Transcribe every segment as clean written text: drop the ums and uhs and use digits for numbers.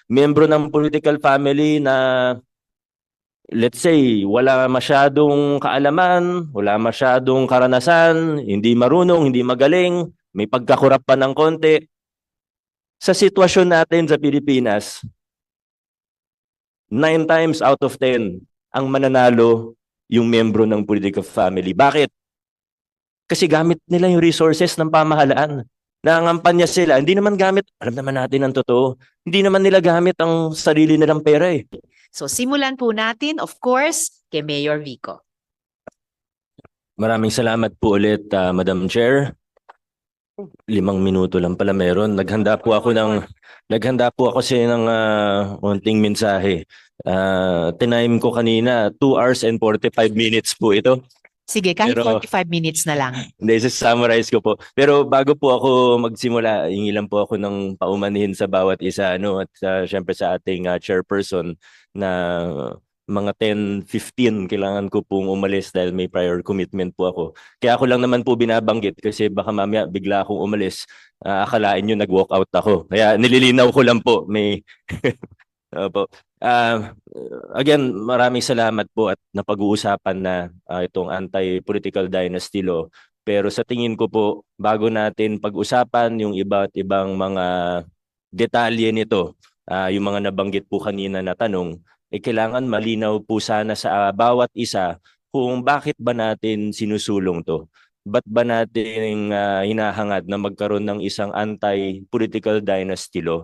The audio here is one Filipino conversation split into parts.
Membro ng political family na let's say wala masyadong kaalaman, wala masyadong karanasan, hindi marunong, hindi magaling, may pagkakurap pa ng konti. Sa sitwasyon natin sa Pilipinas, 9 times out of 10 ang mananalo yung membro ng political family. Bakit? Kasi gamit nila yung resources ng pamahalaan. Nangangampanya sila. Hindi naman gamit, alam naman natin ang totoo, hindi naman nila gamit ang sarili nilang pera eh. So simulan po natin, of course, kay Mayor Vico. Maraming salamat po ulit, Madam Chair. 5 minuto lang pala meron. Naghanda po ako ng unting mensahe. Tinime ko kanina, 2 hours and 45 minutes po ito. Sige, kahit Pero 45 minutes na lang. hindi, summarize ko po. Pero bago po ako magsimula, hingi lang po ako ng paumanhin sa bawat isa, at syempre sa ating chairperson na mga 10:15 kailangan ko pong umalis dahil may prior commitment po ako. Kaya ako lang naman po binabanggit kasi baka mamaya bigla akong umalis, akalain nyo nag-walk out ako. Kaya nililinaw ko lang po, may Opo. Again, maraming salamat po at napag-uusapan na itong anti-political dynasty law. Pero sa tingin ko po, bago natin pag-usapan yung iba't ibang mga detalye nito, yung mga nabanggit po kanina na tanong, kailangan malinaw po sana sa bawat isa kung bakit ba natin sinusulong to. Ba't ba natin hinahangad na magkaroon ng isang anti-political dynasty law?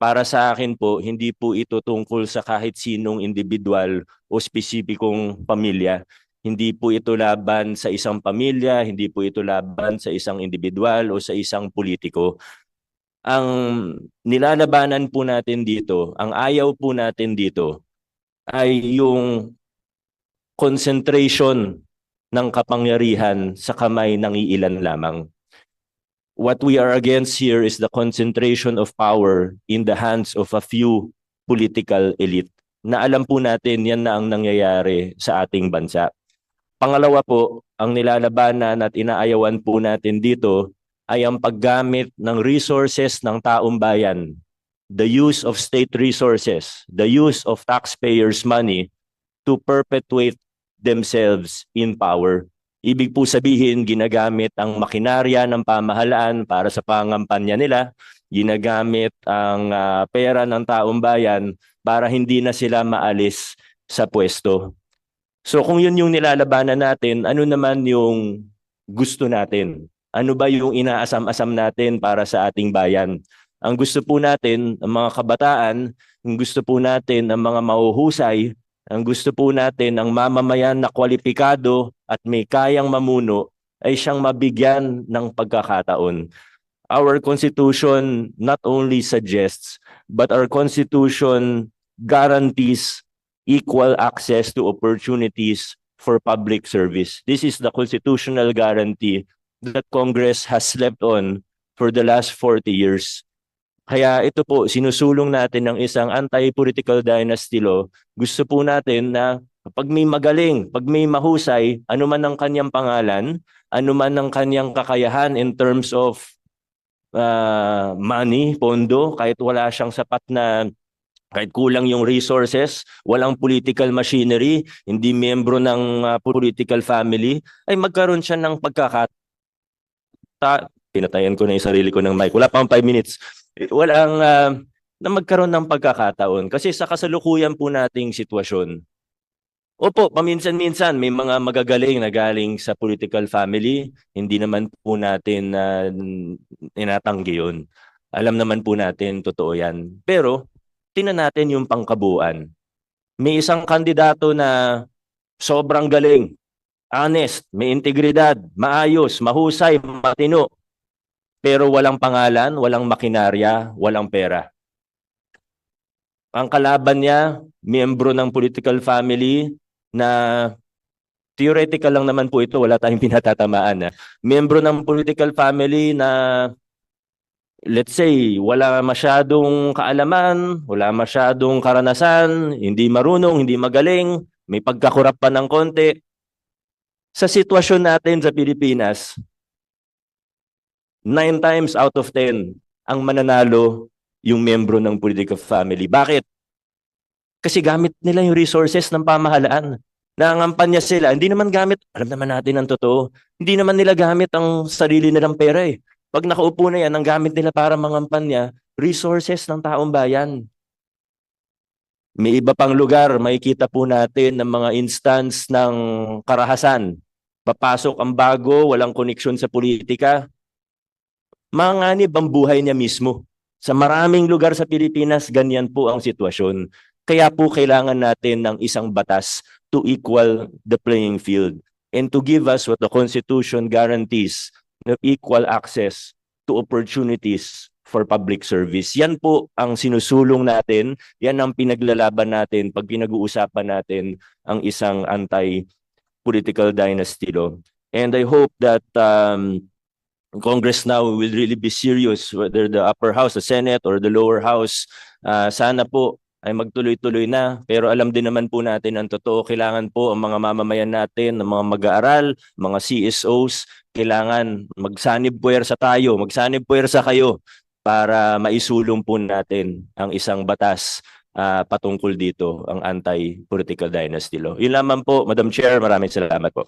Para sa akin po, hindi po ito tungkol sa kahit sinong individual o spesipikong pamilya. Hindi po ito laban sa isang pamilya, hindi po ito laban sa isang individual o sa isang politiko. Ang nilalabanan po natin dito, ang ayaw po natin dito ay yung concentration ng kapangyarihan sa kamay ng iilan lamang. What we are against here is the concentration of power in the hands of a few political elite. Na alam po natin yan na ang nangyayari sa ating bansa. Pangalawa po, ang nilalabanan at inaayawan po natin dito ay ang paggamit ng resources ng taong bayan. The use of state resources, the use of taxpayers' money to perpetuate themselves in power. Ibig po sabihin, ginagamit ang makinarya ng pamahalaan para sa pangampanya nila, ginagamit ang pera ng taong bayan para hindi na sila maalis sa pwesto. So kung yun yung nilalabanan natin, ano naman yung gusto natin? Ano ba yung inaasam-asam natin para sa ating bayan? Ang gusto po natin, ang mga kabataan, ang gusto po natin, ang mga mahuhusay, ang gusto po natin, ang mamamayan na kwalipikado at may kayang mamuno ay siyang mabigyan ng pagkakataon. Our Constitution not only suggests, but our Constitution guarantees equal access to opportunities for public service. This is the constitutional guarantee that Congress has slept on for the last 40 years. Kaya ito po, sinusulong natin ng isang anti-political dynasty law. Gusto po natin na pag may magaling, pag may mahusay, ano man ang kanyang pangalan, ano man ang kanyang kakayahan in terms of money, pondo, kahit wala siyang sapat na, kahit kulang yung resources, walang political machinery, hindi miyembro ng political family, ay magkaroon siya ng pinatayan ko na yung sarili ko ng mic. Wala pang 5 minutes. Walang na magkaroon ng pagkakataon. Kasi sa kasalukuyan po nating sitwasyon, opo, paminsan-minsan may mga magagaling na galing sa political family. Hindi naman po natin inatanggi yun. Alam naman po natin, totoo yan. Pero, tingnan natin yung pangkabuuan. May isang kandidato na sobrang galing, honest, may integridad, maayos, mahusay, matino, pero walang pangalan, walang makinarya, walang pera. Ang kalaban niya, miyembro ng political family na theoretical lang naman po ito, wala tayong pinatatamaan. Miyembro ng political family na let's say wala masyadong kaalaman, wala masyadong karanasan, hindi marunong, hindi magaling, may pagkakurap pa ng konti. Sa sitwasyon natin sa Pilipinas, 9 times out of 10 ang mananalo yung membro ng political family. Bakit? Kasi gamit nila yung resources ng pamahalaan. Nangangampanya sila. Hindi naman gamit, alam naman natin ang totoo, hindi naman nila gamit ang sarili nilang pera eh. Pag nakaupo na yan, ang gamit nila para mangampanya, resources ng taong bayan. May iba pang lugar, makikita po natin ng mga instance ng karahasan. Papasok ang bago, walang koneksyon sa politika. Manganib ang buhay niya mismo. Sa maraming lugar sa Pilipinas, ganyan po ang sitwasyon. Kaya po kailangan natin ng isang batas to equal the playing field and to give us what the Constitution guarantees, the equal access to opportunities for public service. Yan po ang sinusulong natin, yan ang pinaglalaban natin pag pinag-uusapan natin ang isang anti-political dynasty law. And I hope that Congress now will really be serious, whether the upper house, the Senate, or the lower house. Sana po ay magtuloy-tuloy na. Pero alam din naman po natin ang totoo. Kailangan po ang mga mamamayan natin, ang mga mag-aaral, mga CSOs, kailangan magsanib puwersa tayo, magsanib puwersa kayo para maisulong po natin ang isang batas patungkol dito, ang anti-political dynasty law. Yun lamang po, Madam Chair, maraming salamat po.